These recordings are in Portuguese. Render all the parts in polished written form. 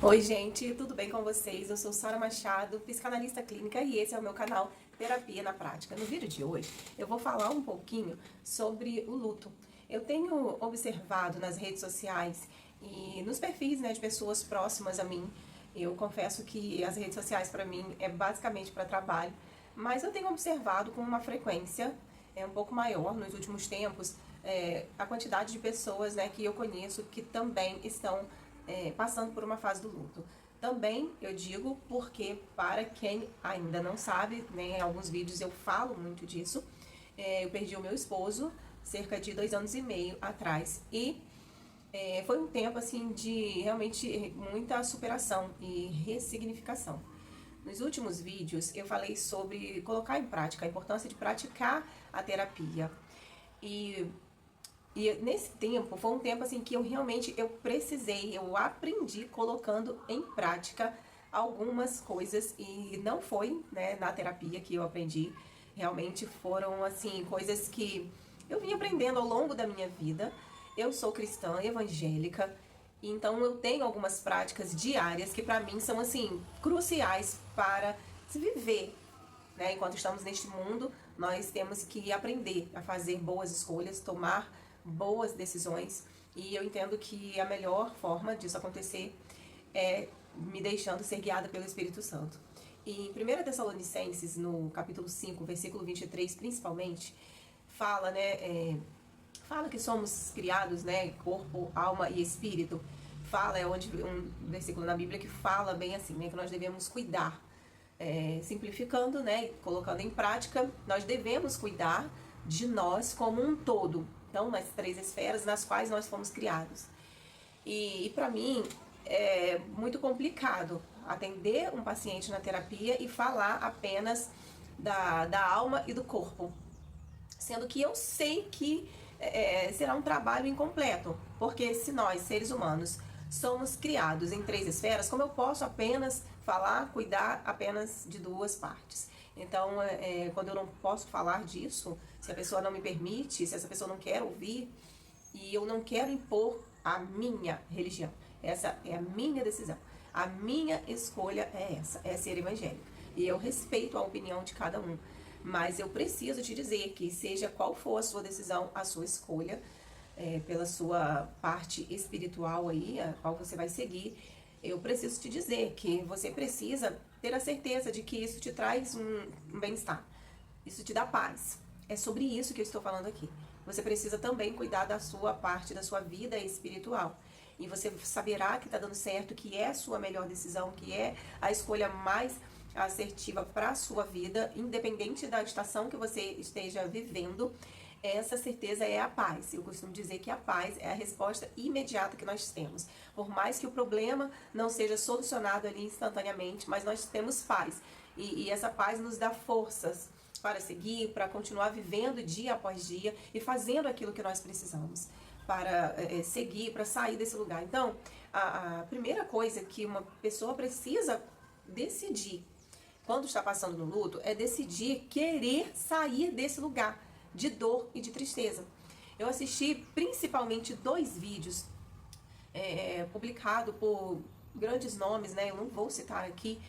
Oi gente, tudo bem com vocês? Eu sou Sara Machado, psicanalista clínica e esse é o meu canal Terapia na Prática. No vídeo de hoje eu vou falar um pouquinho sobre o luto. Eu tenho observado nas redes sociais e nos perfis, de pessoas próximas a mim. Eu confesso que as redes sociais para mim é basicamente para trabalho, mas eu tenho observado com uma frequência um pouco maior nos últimos tempos a quantidade de pessoas que eu conheço que também estão passando por uma fase do luto. Também eu digo porque, para quem ainda não sabe, em alguns vídeos eu falo muito disso, eu perdi o meu esposo cerca de 2 anos e meio atrás e foi um tempo assim de realmente muita superação e ressignificação. Nos últimos vídeos eu falei sobre colocar em prática, a importância de praticar a terapia. E nesse tempo, foi um tempo assim que eu realmente eu aprendi colocando em prática algumas coisas e não foi, na terapia que eu aprendi, realmente foram assim coisas que eu vim aprendendo ao longo da minha vida. Eu sou cristã evangélica, então eu tenho algumas práticas diárias que para mim são assim cruciais para se viver. Enquanto estamos neste mundo, nós temos que aprender a fazer boas escolhas, tomar boas decisões, e eu entendo que a melhor forma disso acontecer é me deixando ser guiada pelo Espírito Santo. E em 1 Tessalonicenses, no capítulo 5, versículo 23, principalmente, fala, fala que somos criados, corpo, alma e espírito. Fala, é onde um versículo na Bíblia que fala bem assim, que nós devemos cuidar. Simplificando, colocando em prática, nós devemos cuidar de nós como um todo. Então, nas 3 esferas nas quais nós fomos criados. E para mim, é muito complicado atender um paciente na terapia e falar apenas da alma e do corpo. Sendo que eu sei que será um trabalho incompleto. Porque se nós, seres humanos, somos criados em 3 esferas, como eu posso apenas falar, cuidar apenas de 2 partes? Então, quando eu não posso falar disso, se a pessoa não me permite, se essa pessoa não quer ouvir, e eu não quero impor a minha religião, essa é a minha decisão, a minha escolha é essa, é ser evangélica. E eu respeito a opinião de cada um, mas eu preciso te dizer que seja qual for a sua decisão, a sua escolha, pela sua parte espiritual aí, a qual você vai seguir, eu preciso te dizer que você precisa ter a certeza de que isso te traz um bem-estar, isso te dá paz. É sobre isso que eu estou falando aqui. Você precisa também cuidar da sua parte, da sua vida espiritual. E você saberá que está dando certo, que é a sua melhor decisão, que é a escolha mais assertiva para a sua vida, independente da estação que você esteja vivendo. Essa certeza é a paz. Eu costumo dizer que a paz é a resposta imediata que nós temos. Por mais que o problema não seja solucionado ali instantaneamente, mas nós temos paz. E essa paz nos dá forças para seguir, para continuar vivendo dia após dia e fazendo aquilo que nós precisamos para seguir, para sair desse lugar. Então, a primeira coisa que uma pessoa precisa decidir quando está passando no luto é decidir querer sair desse lugar de dor e de tristeza. Eu assisti principalmente 2 vídeos publicados por grandes nomes, eu não vou citar aqui,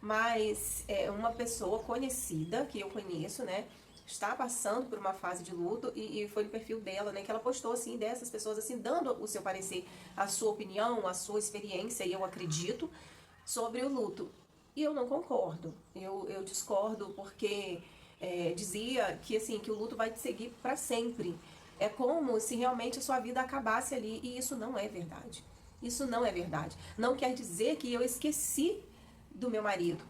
mas uma pessoa conhecida, que eu conheço, está passando por uma fase de luto e foi no perfil dela, que ela postou assim, dessas pessoas assim, dando o seu parecer, a sua opinião, a sua experiência, e eu acredito, sobre o luto. E eu não concordo, eu discordo, porque dizia que assim, que o luto vai te seguir para sempre. É como se realmente a sua vida acabasse ali, e isso não é verdade. Isso não é verdade. Não quer dizer que eu esqueci do meu marido,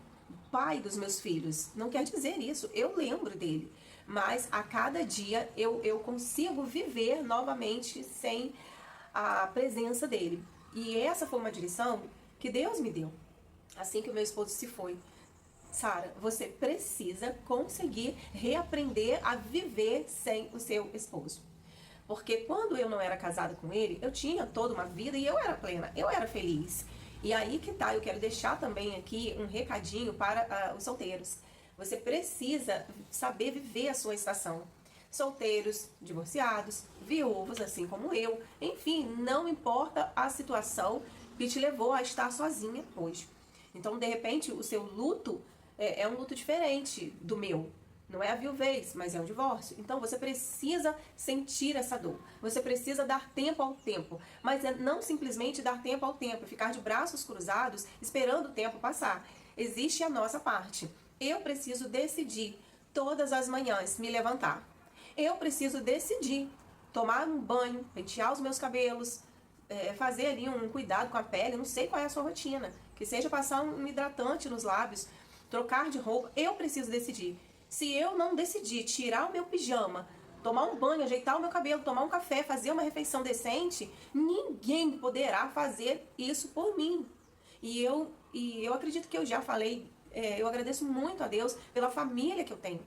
pai dos meus filhos. Não quer dizer isso. Eu lembro dele. Mas a cada dia eu consigo viver novamente sem a presença dele. E essa foi uma direção que Deus me deu. Assim que o meu esposo se foi: Sara, você precisa conseguir reaprender a viver sem o seu esposo. Porque quando eu não era casada com ele, eu tinha toda uma vida e eu era plena, eu era feliz. E aí que tá, eu quero deixar também aqui um recadinho para os solteiros. Você precisa saber viver a sua estação. Solteiros, divorciados, viúvos, assim como eu, enfim, não importa a situação que te levou a estar sozinha hoje. Então, de repente, o seu luto é um luto diferente do meu. Não é a viuvez, mas é um divórcio. Então você precisa sentir essa dor. Você precisa dar tempo ao tempo. Mas é não simplesmente dar tempo ao tempo, ficar de braços cruzados esperando o tempo passar. Existe a nossa parte. Eu preciso decidir todas as manhãs me levantar. Eu preciso decidir tomar um banho, pentear os meus cabelos, fazer ali um cuidado com a pele. Não sei qual é a sua rotina. Que seja passar um hidratante nos lábios, trocar de roupa. Eu preciso decidir. Se eu não decidir tirar o meu pijama, tomar um banho, ajeitar o meu cabelo, tomar um café, fazer uma refeição decente, ninguém poderá fazer isso por mim. E eu acredito que eu já falei, eu agradeço muito a Deus pela família que eu tenho.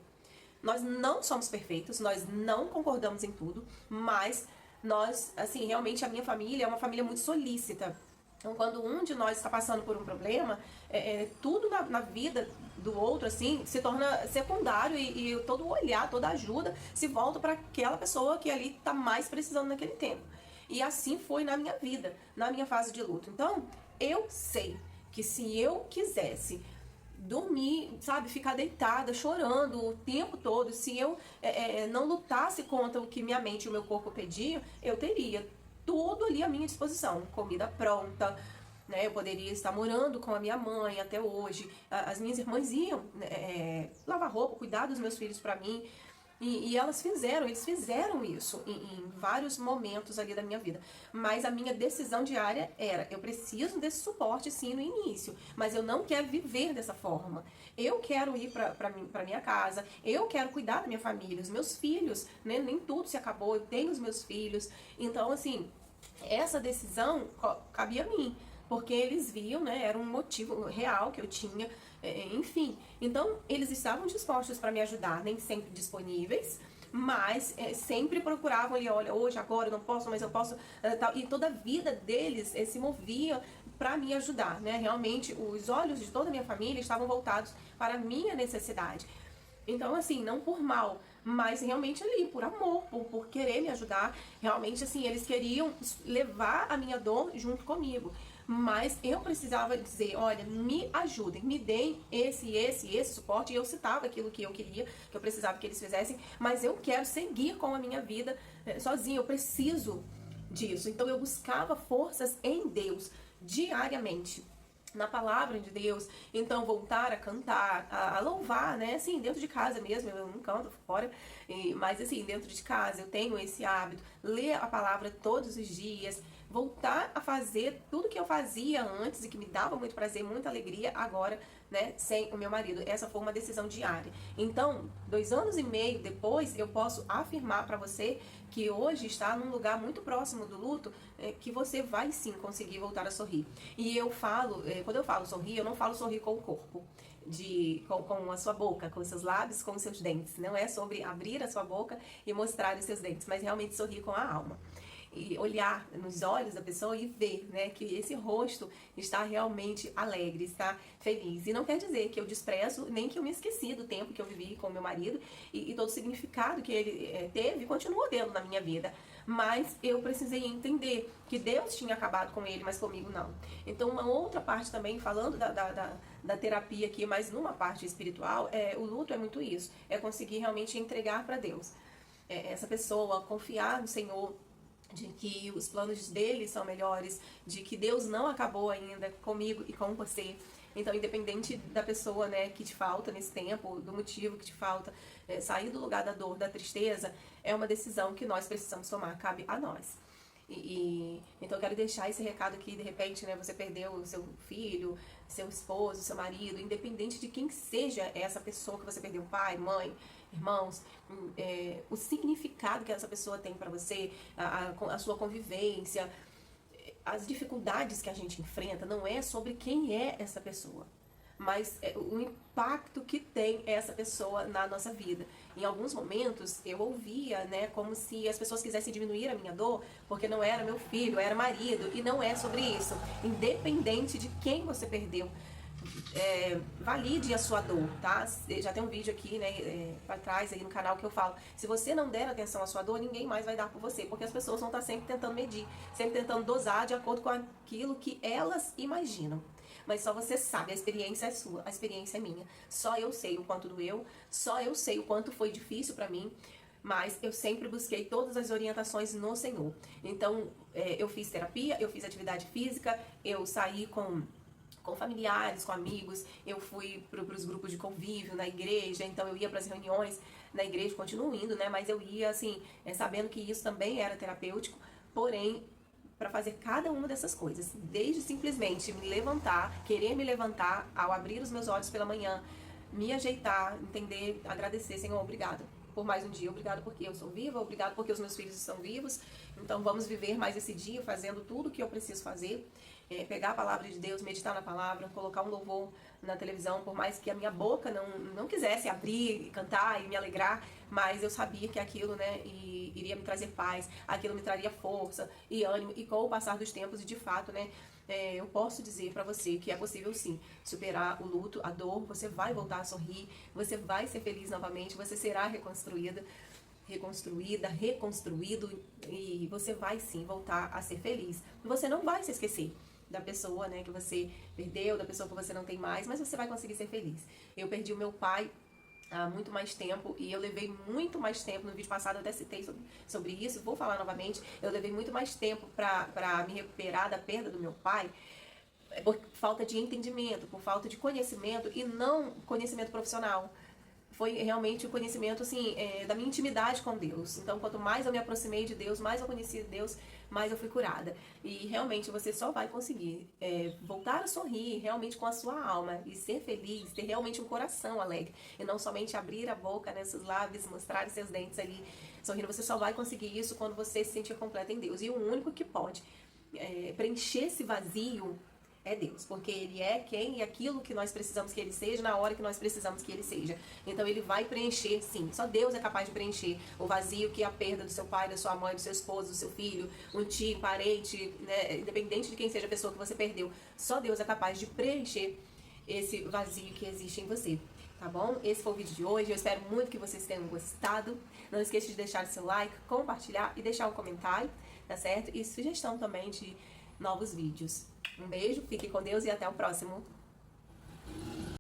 Nós não somos perfeitos, nós não concordamos em tudo, mas nós, assim, realmente a minha família é uma família muito solícita. Então, quando um de nós está passando por um problema, tudo na vida do outro, assim, se torna secundário e todo o olhar, toda a ajuda se volta para aquela pessoa que ali está mais precisando naquele tempo. E assim foi na minha vida, na minha fase de luto. Então, eu sei que se eu quisesse dormir, sabe, ficar deitada, chorando o tempo todo, se eu não lutasse contra o que minha mente e o meu corpo pediam, eu teria tudo ali à minha disposição, comida pronta, né? Eu poderia estar morando com a minha mãe até hoje. As minhas irmãs iam lavar roupa, cuidar dos meus filhos para mim. E eles fizeram isso em vários momentos ali da minha vida. Mas a minha decisão diária era, eu preciso desse suporte sim no início, mas eu não quero viver dessa forma. Eu quero ir para minha casa, eu quero cuidar da minha família, os meus filhos, né? Nem tudo se acabou, eu tenho os meus filhos. Então, assim, essa decisão cabia a mim, porque eles viam, né? Era um motivo real que eu tinha. Enfim, então eles estavam dispostos para me ajudar, nem sempre disponíveis, mas sempre procuravam ali, olha, hoje, agora eu não posso, mas eu posso, tal. E toda a vida deles se movia para me ajudar, né? Realmente os olhos de toda a minha família estavam voltados para a minha necessidade. Então, assim, não por mal, mas realmente ali, por amor, por querer me ajudar. Realmente, assim, eles queriam levar a minha dor junto comigo. Mas eu precisava dizer, olha, me ajudem, me deem esse suporte. E eu citava aquilo que eu queria, que eu precisava que eles fizessem. Mas eu quero seguir com a minha vida sozinha, eu preciso disso. Então eu buscava forças em Deus, diariamente, na palavra de Deus. Então voltar a cantar, a louvar, né, assim, dentro de casa mesmo, eu não canto fora, mas assim, dentro de casa eu tenho esse hábito, ler a palavra todos os dias, voltar a fazer tudo que eu fazia antes e que me dava muito prazer, muita alegria, agora, né, sem o meu marido. Essa foi uma decisão diária. Então, 2 anos e meio depois, eu posso afirmar para você que hoje está num lugar muito próximo do luto, que você vai sim conseguir voltar a sorrir. E eu falo, quando eu falo sorrir, eu não falo sorrir com o corpo, com a sua boca, com os seus lábios, com os seus dentes. Não é sobre abrir a sua boca e mostrar os seus dentes, mas realmente sorrir com a alma. E olhar nos olhos da pessoa e ver, né, que esse rosto está realmente alegre, está feliz. E não quer dizer que eu desprezo, nem que eu me esqueci do tempo que eu vivi com meu marido e todo o significado que ele teve e continua tendo na minha vida. Mas eu precisei entender que Deus tinha acabado com ele, mas comigo não. Então, uma outra parte também, falando da terapia aqui, mas numa parte espiritual, o luto é muito isso. É conseguir realmente entregar para Deus. Essa pessoa, confiar no Senhor, de que os planos dele são melhores, de que Deus não acabou ainda comigo e com você. Então, independente da pessoa, né, que te falta nesse tempo, do motivo que te falta, sair do lugar da dor, da tristeza, é uma decisão que nós precisamos tomar, cabe a nós. Então eu quero deixar esse recado aqui, de repente, né, você perdeu o seu filho, seu esposo, seu marido, independente de quem seja essa pessoa que você perdeu, pai, mãe, irmãos, o significado que essa pessoa tem para você, a sua convivência, as dificuldades que a gente enfrenta, não é sobre quem é essa pessoa, mas o impacto que tem essa pessoa na nossa vida. Em alguns momentos eu ouvia, né, como se as pessoas quisessem diminuir a minha dor, porque não era meu filho, era marido, e não é sobre isso. Independente de quem você perdeu, valide a sua dor, tá? Já tem um vídeo aqui, né, pra trás aí no canal que eu falo, se você não der atenção à sua dor, ninguém mais vai dar por você, porque as pessoas vão estar sempre tentando medir, sempre tentando dosar de acordo com aquilo que elas imaginam. Mas só você sabe, a experiência é sua, a experiência é minha. Só eu sei o quanto doeu, só eu sei o quanto foi difícil pra mim, mas eu sempre busquei todas as orientações no Senhor. Então, eu fiz terapia, eu fiz atividade física, eu saí com familiares, com amigos, eu fui para os grupos de convívio na igreja, então eu ia para as reuniões na igreja, continuo indo, né? Mas eu ia, assim, sabendo que isso também era terapêutico, porém, para fazer cada uma dessas coisas, desde simplesmente me levantar, querer me levantar ao abrir os meus olhos pela manhã, me ajeitar, entender, agradecer, Senhor, obrigado por mais um dia, obrigado porque eu sou viva, obrigado porque os meus filhos estão vivos, então vamos viver mais esse dia fazendo tudo o que eu preciso fazer, pegar a palavra de Deus, meditar na palavra, colocar um louvor na televisão, por mais que a minha boca não quisesse abrir, cantar e me alegrar, mas eu sabia que aquilo, né, iria me trazer paz, aquilo me traria força e ânimo, e com o passar dos tempos, e de fato, né, eu posso dizer pra você que é possível sim superar o luto, a dor, você vai voltar a sorrir, você vai ser feliz novamente, você será reconstruído, reconstruído, e você vai sim voltar a ser feliz. Você não vai se esquecer da pessoa, né, que você perdeu, da pessoa que você não tem mais, mas você vai conseguir ser feliz. Eu perdi o meu pai há muito mais tempo, e eu levei muito mais tempo, no vídeo passado eu até citei sobre isso, vou falar novamente, eu levei muito mais tempo pra me recuperar da perda do meu pai, por falta de entendimento, por falta de conhecimento, e não conhecimento profissional. Foi realmente o conhecimento, assim, da minha intimidade com Deus. Então, quanto mais eu me aproximei de Deus, mais eu conheci Deus, mais eu fui curada. E realmente você só vai conseguir voltar a sorrir realmente com a sua alma e ser feliz, ter realmente um coração alegre. E não somente abrir a boca, né, seus lábios, mostrar seus dentes ali sorrindo. Você só vai conseguir isso quando você se sentir completa em Deus. E o único que pode preencher esse vazio é Deus, porque Ele é quem e aquilo que nós precisamos que Ele seja na hora que nós precisamos que Ele seja. Então Ele vai preencher, sim. Só Deus é capaz de preencher o vazio que é a perda do seu pai, da sua mãe, do seu esposo, do seu filho, um tio, parente, né, independente de quem seja a pessoa que você perdeu. Só Deus é capaz de preencher esse vazio que existe em você. Tá bom? Esse foi o vídeo de hoje. Eu espero muito que vocês tenham gostado. Não esqueça de deixar seu like, compartilhar e deixar um comentário, tá certo? E sugestão também de novos vídeos. Um beijo, fique com Deus e até o próximo.